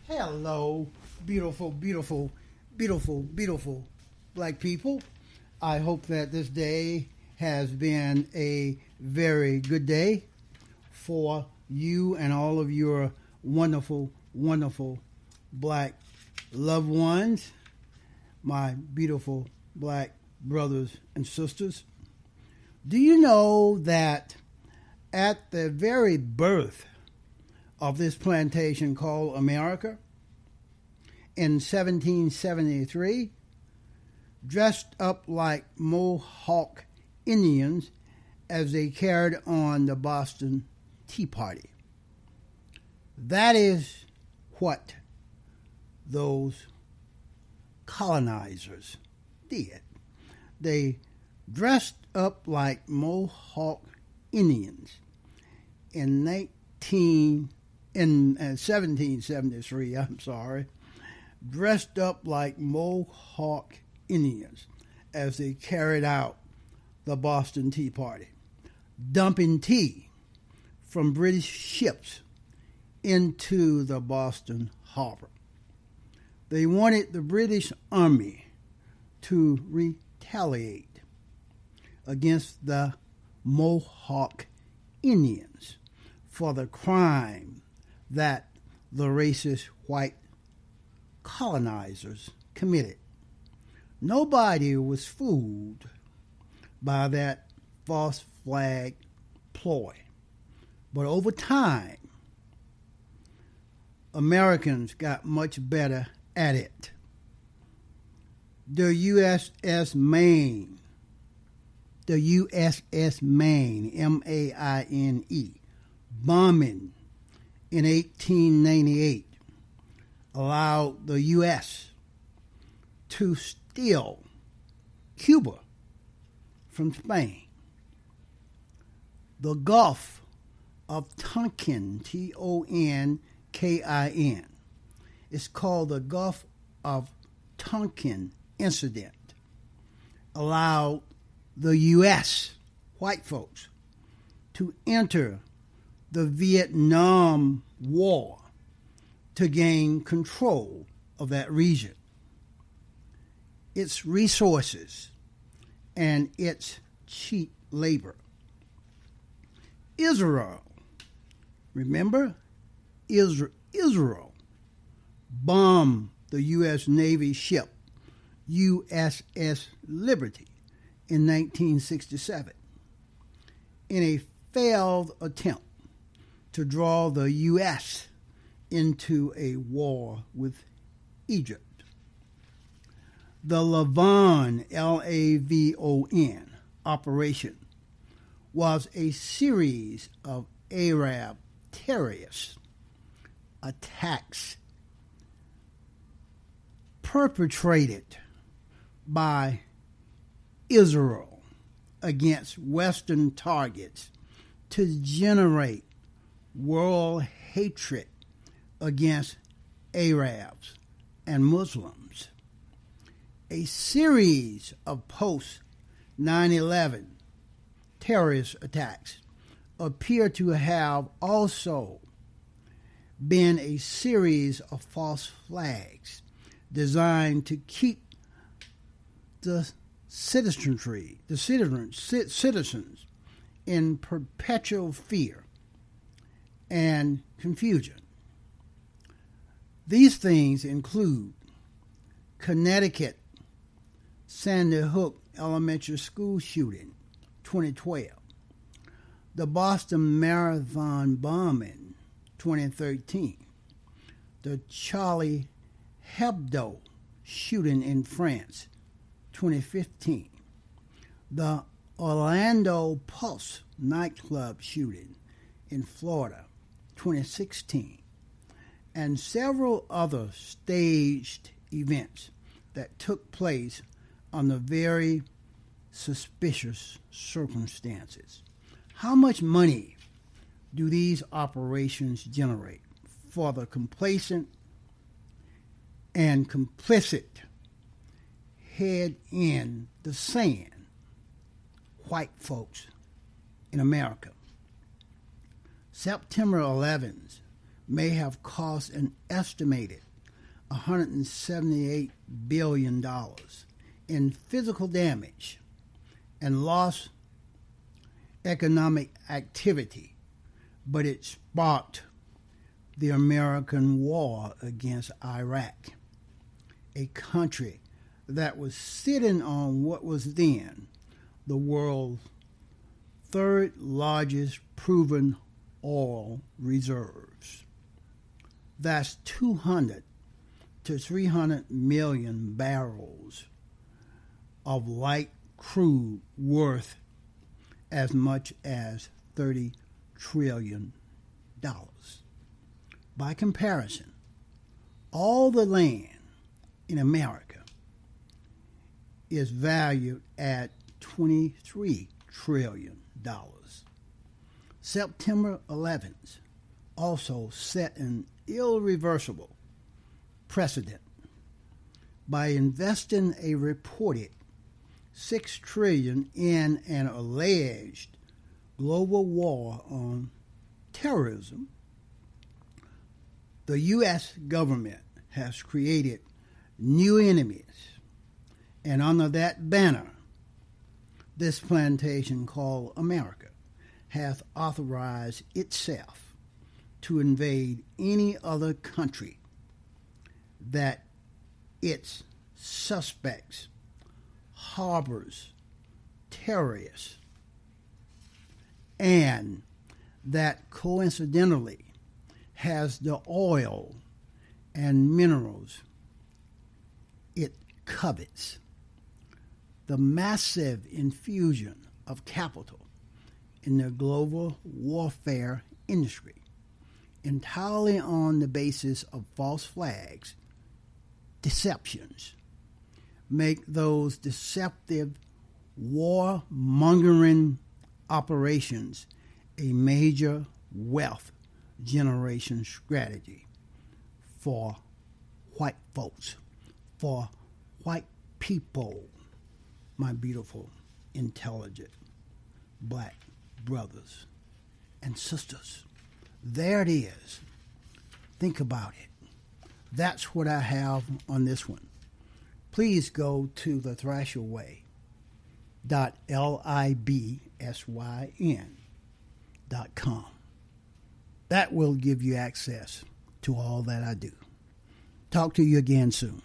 Hello, beautiful, beautiful, beautiful, beautiful black people. I hope that this day has been a very good day for you and all of your wonderful, wonderful black loved ones, my beautiful black brothers and sisters. Do you know that at the very birth of this plantation called America in 1773, dressed up like Mohawk Indians as they carried on the Boston Tea Party? That is what those colonizers did. They dressed up like Mohawk Indians in 1773, dressed up like Mohawk Indians as they carried out the Boston Tea Party, dumping tea from British ships into the Boston harbor. They wanted the British Army to retaliate against the Mohawk Indians for the crime that the racist white colonizers committed. Nobody was fooled by that false flag ploy. But over time, Americans got much better at it. The USS Maine, M-A-I-N-E, bombing in 1898 allowed the U.S. to steal Cuba from Spain. The Gulf of Tonkin, Tonkin, is called the Gulf of Tonkin Incident, allowed the U.S. white folks to enter the Vietnam War to gain control of that region, its resources, and its cheap labor. Israel, remember? Israel bombed the U.S. Navy ship USS Liberty in 1967 in a failed attempt to draw the U.S. into a war with Egypt. The Lavon, Lavon, operation was a series of Arab terrorist attacks perpetrated by Israel against Western targets to generate world hatred against Arabs and Muslims. A series of post 9/11 terrorist attacks appear to have also been a series of false flags designed to keep the citizens in perpetual fear and confusion. These things include Connecticut Sandy Hook Elementary School shooting, 2012, the Boston Marathon bombing, 2013, the Charlie Hebdo shooting in France, 2015, the Orlando Pulse nightclub shooting in Florida, 2016, and several other staged events that took place under very suspicious circumstances. How much money do these operations generate for the complacent and complicit head in the sand white folks in America? September 11th may have cost an estimated $178 billion in physical damage and lost economic activity, but it sparked the American war against Iraq, a country that was sitting on what was then the world's third largest proven oil reserves. That's 200 to 300 million barrels of light crude worth as much as $30 trillion. By comparison, all the land in America is valued at $23 trillion. September 11th also set an irreversible precedent by investing a reported $6 trillion in an alleged global war on terrorism. The U.S. government has created new enemies, and under that banner, this plantation called America hath authorized itself to invade any other country that its suspects harbors terrorists, and that coincidentally has the oil and minerals it covets. The massive infusion of capital in the global warfare industry, entirely on the basis of false flags, deceptions, make those deceptive war-mongering operations a major wealth generation strategy for white folks, for white people, my beautiful, intelligent black brothers and sisters. There it is. Think about it. That's what I have on this one. Please go to thethrasherway.libsyn.com. That will give you access to all that I do. Talk to you again soon.